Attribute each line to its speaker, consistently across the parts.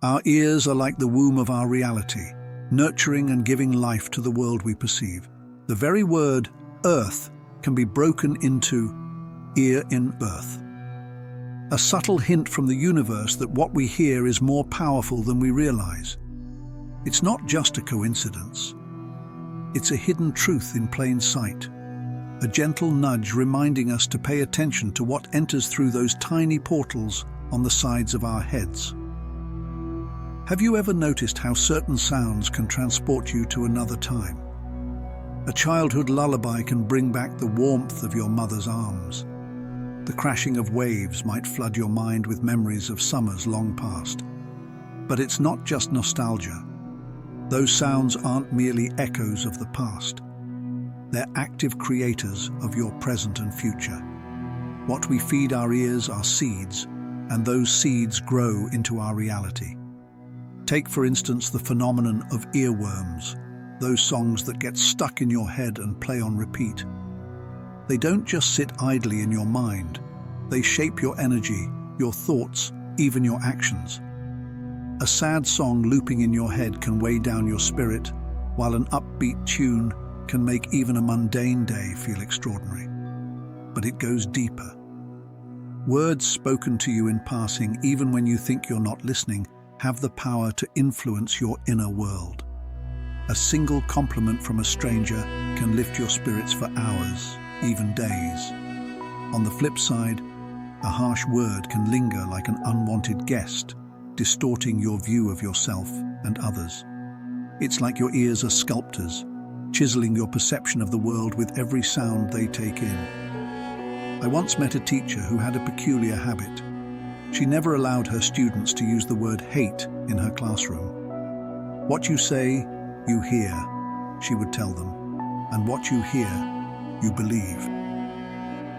Speaker 1: Our ears are like the womb of our reality, nurturing and giving life to the world we perceive. The very word earth can be broken into ear in birth. A subtle hint from the universe that what we hear is more powerful than we realize. It's not just a coincidence. It's a hidden truth in plain sight. A gentle nudge reminding us to pay attention to what enters through those tiny portals on the sides of our heads. Have you ever noticed how certain sounds can transport you to another time? A childhood lullaby can bring back the warmth of your mother's arms. The crashing of waves might flood your mind with memories of summers long past. But it's not just nostalgia. Those sounds aren't merely echoes of the past. They're active creators of your present and future. What we feed our ears are seeds, and those seeds grow into our reality. Take, for instance, the phenomenon of earworms, those songs that get stuck in your head and play on repeat. They don't just sit idly in your mind. They shape your energy, your thoughts, even your actions. A sad song looping in your head can weigh down your spirit, while an upbeat tune can make even a mundane day feel extraordinary. But it goes deeper. Words spoken to you in passing, even when you think you're not listening, have the power to influence your inner world. A single compliment from a stranger can lift your spirits for hours, even days. On the flip side, a harsh word can linger like an unwanted guest, distorting your view of yourself and others. It's like your ears are sculptors, chiseling your perception of the world with every sound they take in. I once met a teacher who had a peculiar habit. She never allowed her students to use the word hate in her classroom. What you say, you hear, she would tell them, and what you hear, you believe.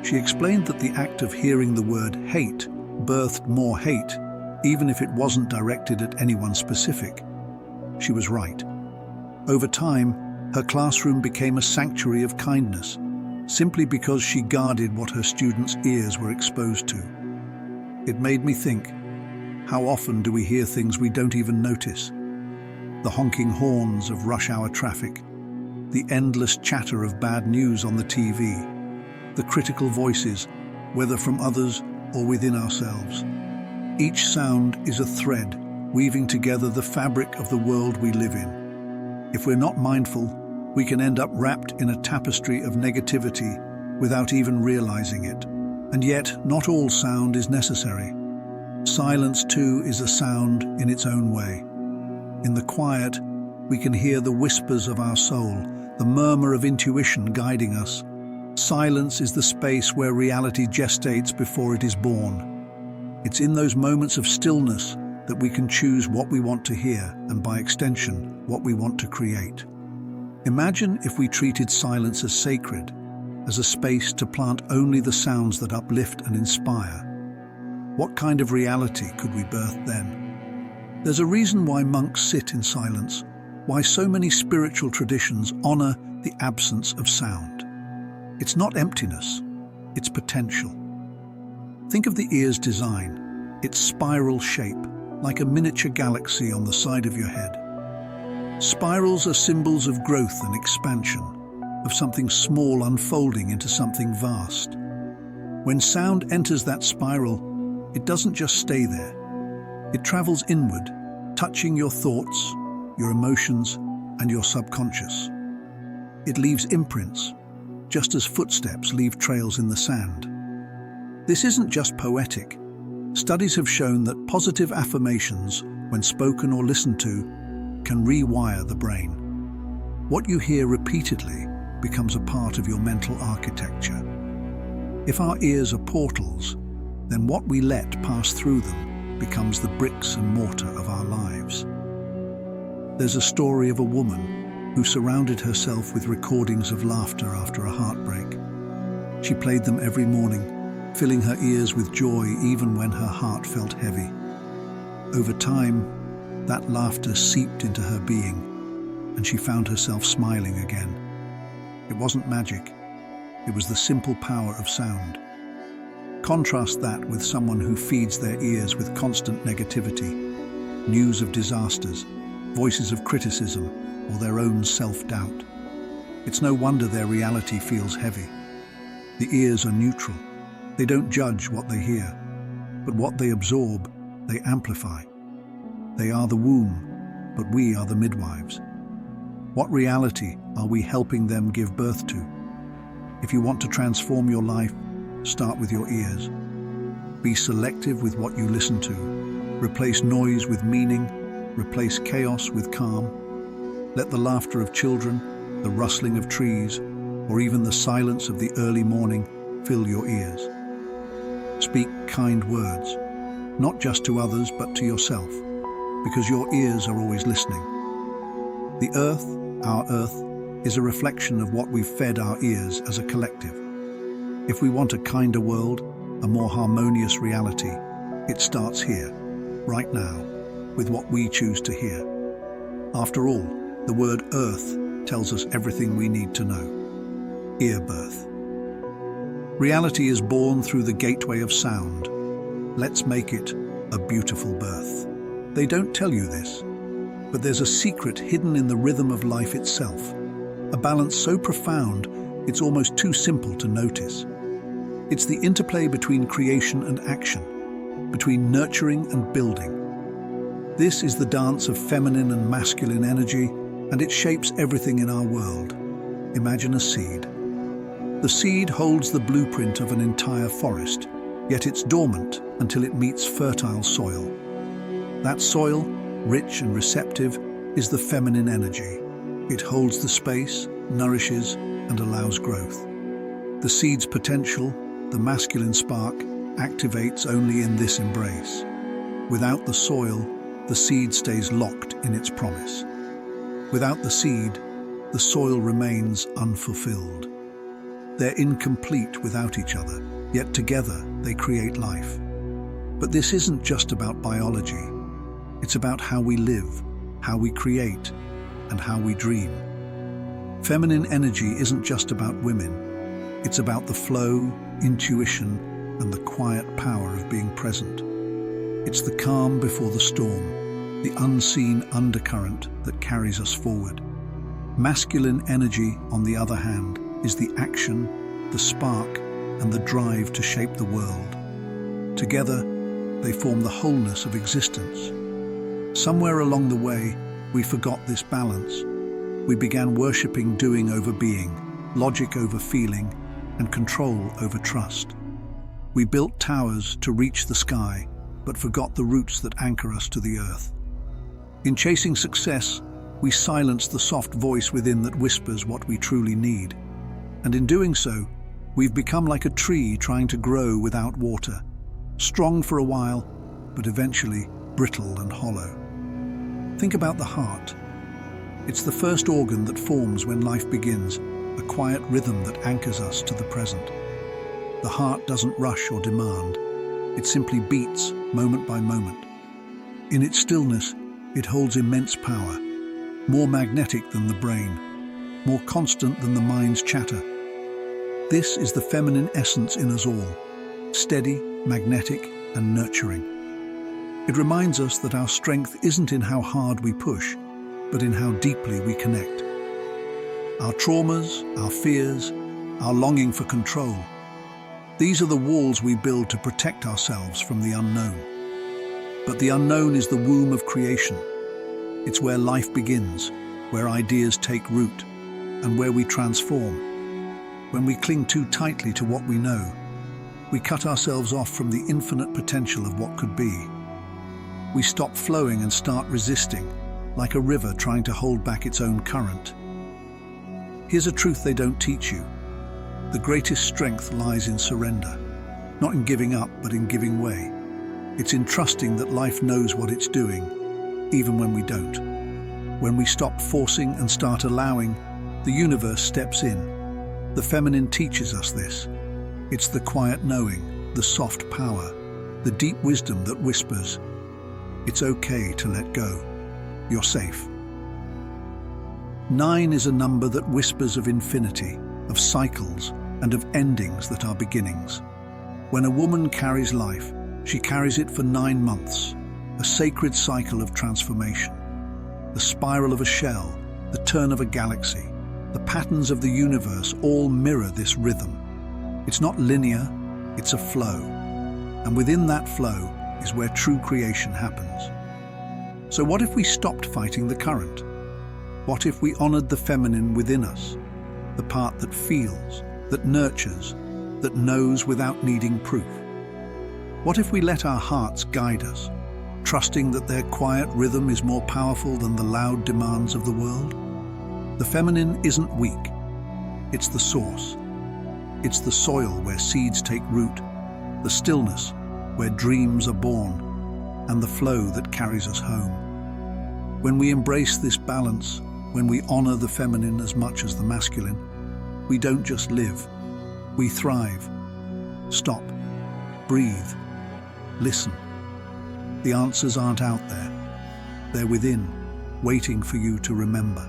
Speaker 1: She explained that the act of hearing the word hate birthed more hate, even if it wasn't directed at anyone specific. She was right. Over time, her classroom became a sanctuary of kindness, simply because she guarded what her students' ears were exposed to. It made me think, how often do we hear things we don't even notice? The honking horns of rush hour traffic, the endless chatter of bad news on the TV, the critical voices, whether from others or within ourselves. Each sound is a thread, weaving together the fabric of the world we live in. If we're not mindful, we can end up wrapped in a tapestry of negativity without even realizing it. And yet, not all sound is necessary. Silence, too, is a sound in its own way. In the quiet, we can hear the whispers of our soul, the murmur of intuition guiding us. Silence is the space where reality gestates before it is born. It's in those moments of stillness that we can choose what we want to hear, and by extension, what we want to create. Imagine if we treated silence as sacred, as a space to plant only the sounds that uplift and inspire. What kind of reality could we birth then? There's a reason why monks sit in silence, why so many spiritual traditions honor the absence of sound. It's not emptiness, it's potential. Think of the ear's design, its spiral shape, like a miniature galaxy on the side of your head. Spirals are symbols of growth and expansion, of something small unfolding into something vast. When sound enters that spiral, it doesn't just stay there. It travels inward, touching your thoughts, your emotions, and your subconscious. It leaves imprints, just as footsteps leave trails in the sand. This isn't just poetic. Studies have shown that positive affirmations, when spoken or listened to, can rewire the brain. What you hear repeatedly becomes a part of your mental architecture. If our ears are portals, then what we let pass through them becomes the bricks and mortar of our lives. There's a story of a woman who surrounded herself with recordings of laughter after a heartbreak. She played them every morning, filling her ears with joy even when her heart felt heavy. Over time, that laughter seeped into her being, and she found herself smiling again. It wasn't magic, it was the simple power of sound. Contrast that with someone who feeds their ears with constant negativity. news of disasters, voices of criticism, or their own self-doubt. It's no wonder their reality feels heavy. The ears are neutral. They don't judge what they hear, but what they absorb, they amplify. They are the womb, but we are the midwives. What reality are we helping them give birth to? If you want to transform your life, start with your ears. Be selective with what you listen to. Replace noise with meaning. Replace chaos with calm. Let the laughter of children, the rustling of trees, or even the silence of the early morning fill your ears. Speak kind words, not just to others but to yourself, because your ears are always listening. The earth, our earth, is a reflection of what we've fed our ears as a collective. If we want a kinder world, a more harmonious reality, it starts here, right now, with what we choose to hear. After all, the word earth tells us everything we need to know. Ear birth. Reality is born through the gateway of sound. Let's make it a beautiful birth. They don't tell you this, but there's a secret hidden in the rhythm of life itself, a balance so profound it's almost too simple to notice. It's the interplay between creation and action, between nurturing and building. This is the dance of feminine and masculine energy, and it shapes everything in our world. Imagine a seed. The seed holds the blueprint of an entire forest, yet it's dormant until it meets fertile soil. That soil, rich and receptive, is the feminine energy. It holds the space, nourishes, and allows growth. The seed's potential, the masculine spark, activates only in this embrace. Without the soil, the seed stays locked in its promise. Without the seed, the soil remains unfulfilled. They're incomplete without each other, yet together they create life. But this isn't just about biology. It's about how we live, how we create, and how we dream. Feminine energy isn't just about women. It's about the flow, intuition, and the quiet power of being present. It's the calm before the storm, the unseen undercurrent that carries us forward. Masculine energy, on the other hand, is the action, the spark, and the drive to shape the world. Together, they form the wholeness of existence. Somewhere along the way, we forgot this balance. We began worshipping doing over being, logic over feeling, and control over trust. We built towers to reach the sky, but forgot the roots that anchor us to the earth. In chasing success, we silence the soft voice within that whispers what we truly need. And in doing so, we've become like a tree trying to grow without water, strong for a while, but eventually brittle and hollow. Think about the heart. It's the first organ that forms when life begins, a quiet rhythm that anchors us to the present. The heart doesn't rush or demand. It simply beats, moment by moment. In its stillness, it holds immense power, more magnetic than the brain, more constant than the mind's chatter. This is the feminine essence in us all, steady, magnetic, and nurturing. It reminds us that our strength isn't in how hard we push, but in how deeply we connect. Our traumas, our fears, our longing for control, these are the walls we build to protect ourselves from the unknown. But the unknown is the womb of creation. It's where life begins, where ideas take root, and where we transform. When we cling too tightly to what we know, we cut ourselves off from the infinite potential of what could be. We stop flowing and start resisting, like a river trying to hold back its own current. Here's a truth they don't teach you. The greatest strength lies in surrender, not in giving up, but in giving way. It's in trusting that life knows what it's doing, even when we don't. When we stop forcing and start allowing, the universe steps in. The feminine teaches us this. It's the quiet knowing, the soft power, the deep wisdom that whispers, "It's okay to let go. You're safe." 9 is a number that whispers of infinity, of cycles, and of endings that are beginnings. When a woman carries life, she carries it for 9 months, a sacred cycle of transformation. The spiral of a shell, the turn of a galaxy, the patterns of the universe all mirror this rhythm. It's not linear, it's a flow. And within that flow is where true creation happens. So what if we stopped fighting the current? What if we honored the feminine within us, the part that feels, that nurtures, that knows without needing proof? What if we let our hearts guide us, trusting that their quiet rhythm is more powerful than the loud demands of the world? The feminine isn't weak. It's the source. It's the soil where seeds take root, the stillness where dreams are born, and the flow that carries us home. When we embrace this balance, when we honor the feminine as much as the masculine, we don't just live, we thrive. Stop, breathe, listen. The answers aren't out there. They're within, waiting for you to remember.